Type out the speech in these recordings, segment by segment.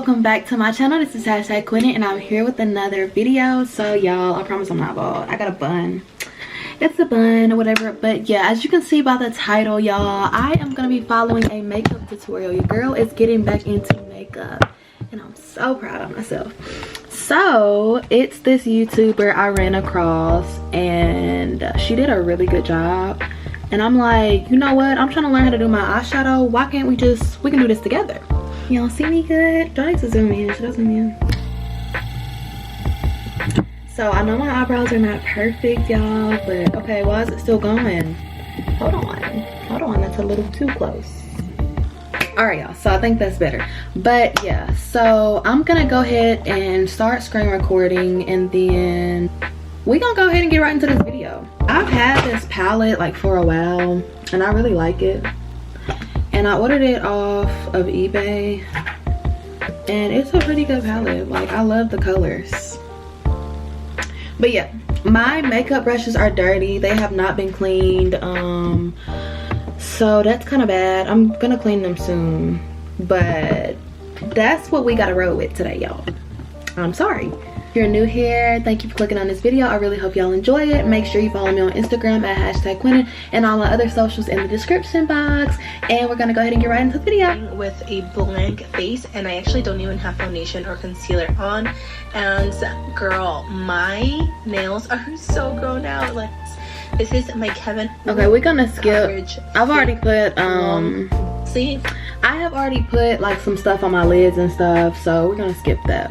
welcome back to my channel. This is #Kwynin and I'm here with another video. So y'all, I promise I'm not bald. I got a bun. It's a bun or whatever, but yeah, as you can see by the title, y'all, I am gonna be following a makeup tutorial. Your girl is getting back into makeup and I'm so proud of myself. So it's this YouTuber I ran across and she did a really good job, and I'm like, you know what, I'm trying to learn how to do my eyeshadow. Why can't we can do this together? Y'all see me good? Do I need to zoom in? Should I zoom in? So I know my eyebrows are not perfect, y'all, but okay, why is it still going? Hold on, that's a little too close. All right, y'all, so I think that's better. But yeah, so I'm gonna go ahead and start screen recording, and then we're gonna go ahead and get right into this video. I've had this palette like for a while and I really like it, and I ordered it off of eBay and it's a pretty good palette. Like, I love the colors. But yeah, my makeup brushes are dirty. They have not been cleaned, so that's kind of bad. I'm gonna clean them soon, but that's what we gotta roll with today, y'all. I'm sorry. If you're new here, thank you for clicking on this video. I really hope y'all enjoy it. Make sure you follow me on Instagram at #Kwynin and all my other socials in the description box. And we're gonna go ahead and get right into the video. With a blank face, and I actually don't even have foundation or concealer on. And girl, my nails are so grown out. Like, this is my Kevin. Okay, we're gonna skip. I've already put see, I have already put like some stuff on my lids and stuff, so we're gonna skip that.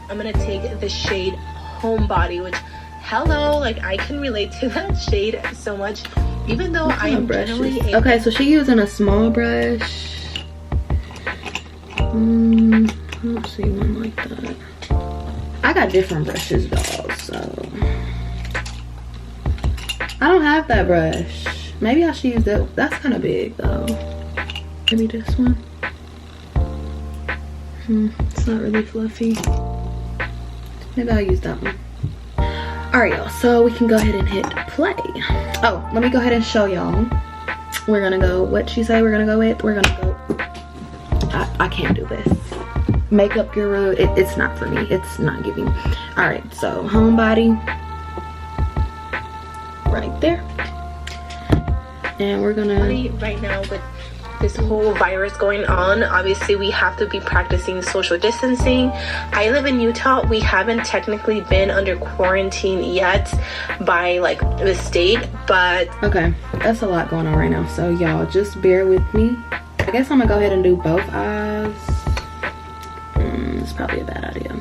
I'm gonna take the shade Homebody, which, hello, like, I can relate to that shade so much, even though I am generally okay, so she's using a small brush. I don't see one like that. I got different brushes, though, so I don't have that brush. Maybe I should use that. That's kind of big, though. Maybe this one. It's not really fluffy. Maybe I'll use that one. Alright, y'all, so we can go ahead and hit play. Oh, let me go ahead and show y'all. We're gonna go, what she say we're gonna go with? We're gonna go, I can't do this. Makeup Guru, it's not for me. It's not giving. Alright, so Homebody. Right there. And we're gonna... Right now with this whole virus going on, obviously we have to be practicing social distancing. I live in Utah. We haven't technically been under quarantine yet by like the state, but okay, that's a lot going on right now, so y'all just bear with me. I guess I'm gonna go ahead and do both eyes. It's probably a bad idea.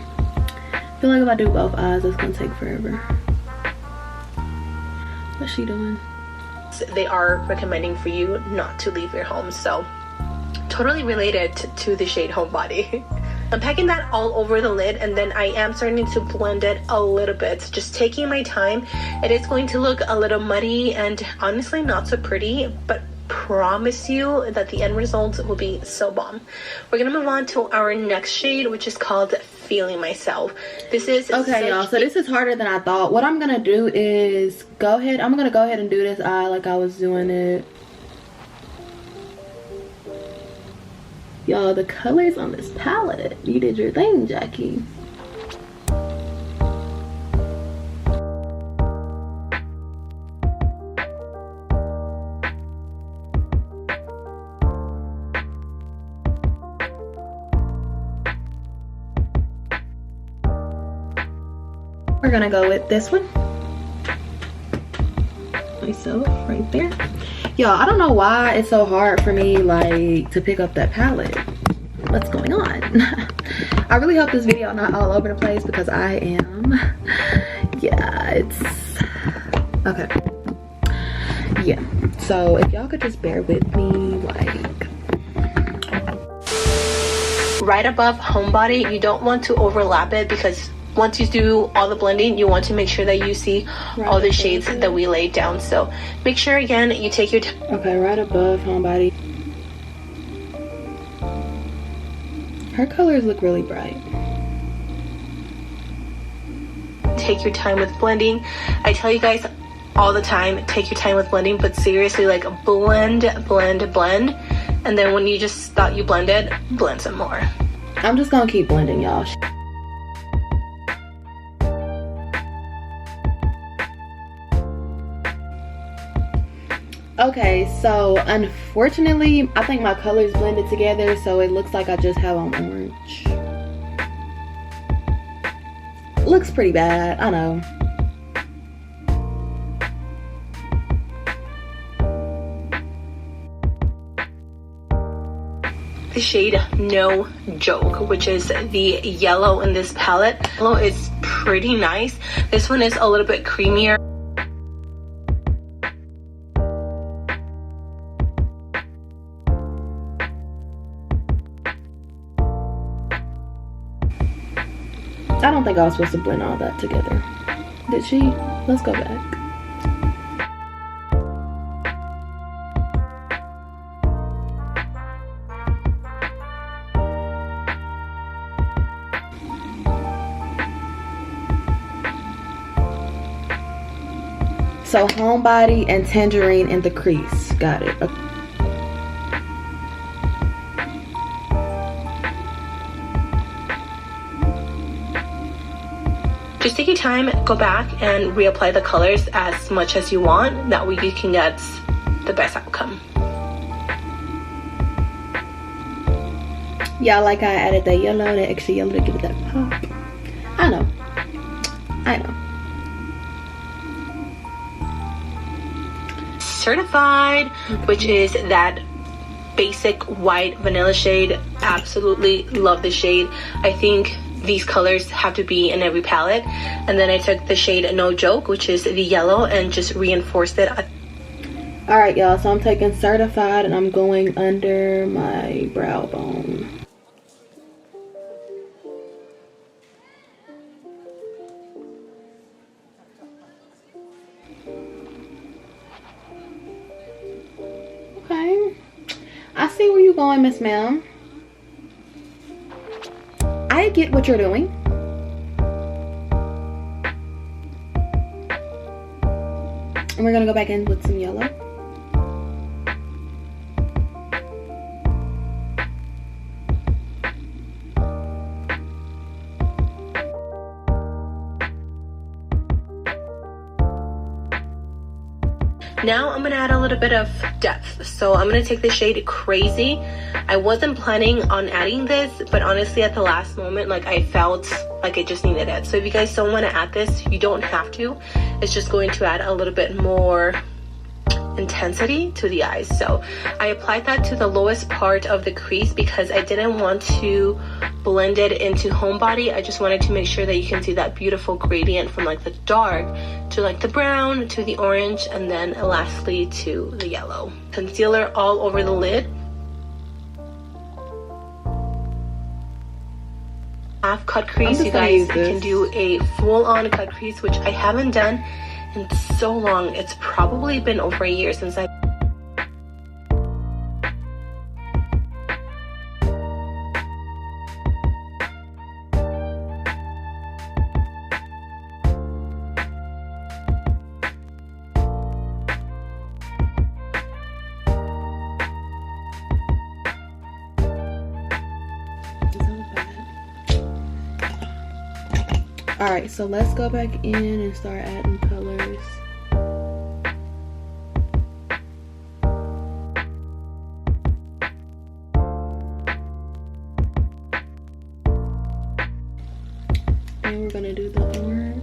I feel like if I do both eyes, it's gonna take forever. What's she doing? They are recommending for you not to leave your home, so totally related to the shade Homebody. I'm packing that all over the lid, and then I am starting to blend it a little bit, just taking my time. It is going to look a little muddy and honestly not so pretty, but promise you that the end result will be so bomb. We're gonna move on to our next shade, which is called Feeling Myself. This is okay, y'all, so this is harder than I thought. What I'm gonna do is I'm gonna go ahead and do this eye like I was doing it. Y'all, the colors on this palette, you did your thing, Jackie. We're gonna go with this one. Myself right there. Y'all, I don't know why it's so hard for me like to pick up that palette. What's going on? I really hope this video not all over the place because I am. Yeah, it's okay. Yeah, so if y'all could just bear with me, like right above Homebody, you don't want to overlap it, because once you do all the blending, you want to make sure that you see all the shades that we laid down. So make sure, again, you take your time. Okay, right above Homebody. Her colors look really bright. Take your time with blending. I tell you guys all the time, take your time with blending, but seriously, like, blend, blend, blend. And then when you just thought you blended, blend some more. I'm just gonna keep blending, y'all. Okay, so unfortunately, I think my colors blended together, so it looks like I just have on orange. Looks pretty bad, I know. The shade No Joke, which is the yellow in this palette. Yellow is pretty nice. This one is a little bit creamier. I don't think I was supposed to blend all that together. Did she? Let's go back. So Homebody and Tangerine in the crease. Got it. Okay. Just take your time, go back and reapply the colors as much as you want. That way you can get the best outcome. Yeah, like I added that yellow, that extra yellow to give it that pop. I know. Certified, which is that basic white vanilla shade. Absolutely love the shade. I think these colors have to be in every palette. And then I took the shade No Joke, which is the yellow, and just reinforced it. All right, y'all, so I'm taking Certified and I'm going under my brow bone. Okay, I see where you're going, Miss Ma'am. I get what you're doing. And we're gonna go back in with some yellow. Now I'm gonna add a little bit of depth. So I'm gonna take the shade Crazy. I wasn't planning on adding this, but honestly at the last moment, like, I felt like I just needed it. So if you guys don't want to add this, you don't have to. It's just going to add a little bit more intensity to the eyes. So I applied that to the lowest part of the crease because I didn't want to blend it into Homebody. I just wanted to make sure that you can see that beautiful gradient from like the dark to like the brown to the orange, and then lastly to the yellow. Concealer all over the lid. Half cut crease. You guys can do a full-on cut crease, which I haven't done in so long. It's probably been over a year since I Alright, so let's go back in and start adding colors. And we're gonna do the orange.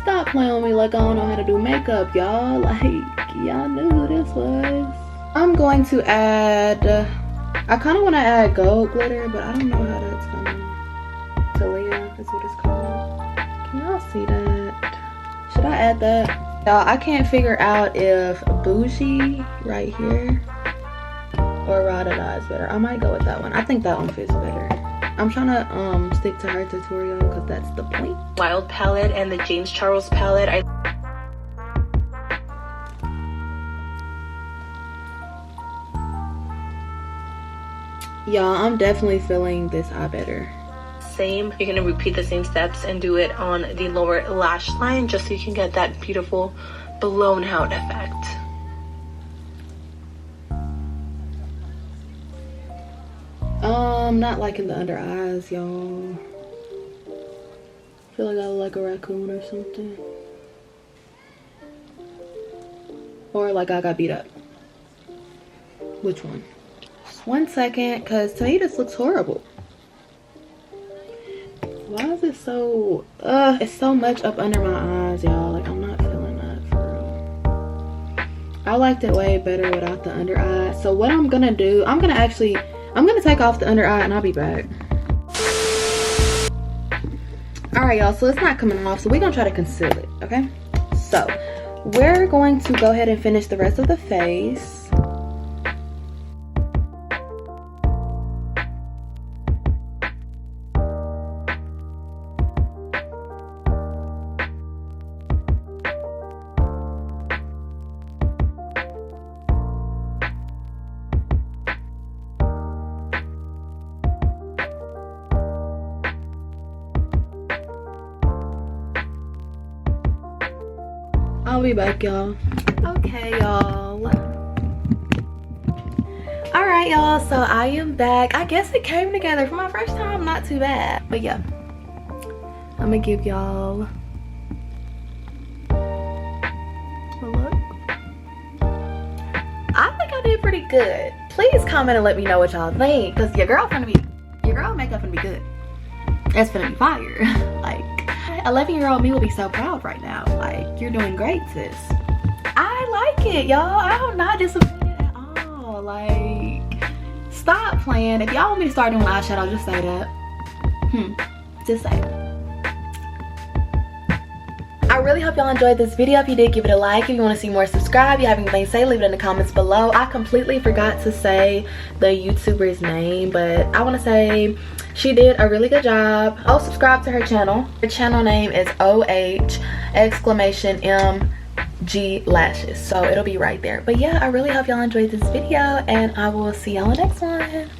Stop playing with me like I don't know how to do makeup, y'all. Like, y'all knew who this was. I'm going to add, I kind of want to add gold glitter, but I don't know how that's gonna, Talia is what it's called. Can y'all see that? Should I add that? Y'all, I can't figure out if Bougie right here or Rada is better. I might go with that one. I think that one fits better. I'm trying to stick to her tutorial because that's the point. Wild palette and the James Charles palette. Y'all, I'm definitely feeling this eye better. Same, you're gonna repeat the same steps and do it on the lower lash line just so you can get that beautiful blown out effect. Not liking the under eyes, y'all. Feel like I look like a raccoon or something. Or like I got beat up. Which one? Just 1 second, because to me this looks horrible. Why is it so it's so much up under my eyes, y'all? Like, I'm not feeling that for real. I liked it way better without the under eye. So what I'm gonna do, I'm gonna take off the under eye and I'll be back. All right, y'all, so it's not coming off, so we're gonna try to conceal it, okay? So we're going to go ahead and finish the rest of the face. I'll be back, y'all. Okay, y'all. All right, y'all, so I am back. I guess it came together for my first time, not too bad. But yeah, I'm gonna give y'all a look. I think I did pretty good. Please comment and let me know what y'all think, because your girl makeup gonna be good. That's gonna be fire. Like, 11-year-old me will be so proud right now. Like, you're doing great, sis. I like it, y'all. I'm not disappointed at all. Like, stop playing. If y'all want me to start doing eyeshadow, just say that. Just say it. I really hope y'all enjoyed this video. If you did, give it a like. If you want to see more, subscribe. If you have anything to say, leave it in the comments below. I completely forgot to say the YouTuber's name, but I want to say she did a really good job. Oh, subscribe to her channel. Her channel name is OH!MG Lashes. So it'll be right there. But yeah, I really hope y'all enjoyed this video, and I will see y'all in the next one.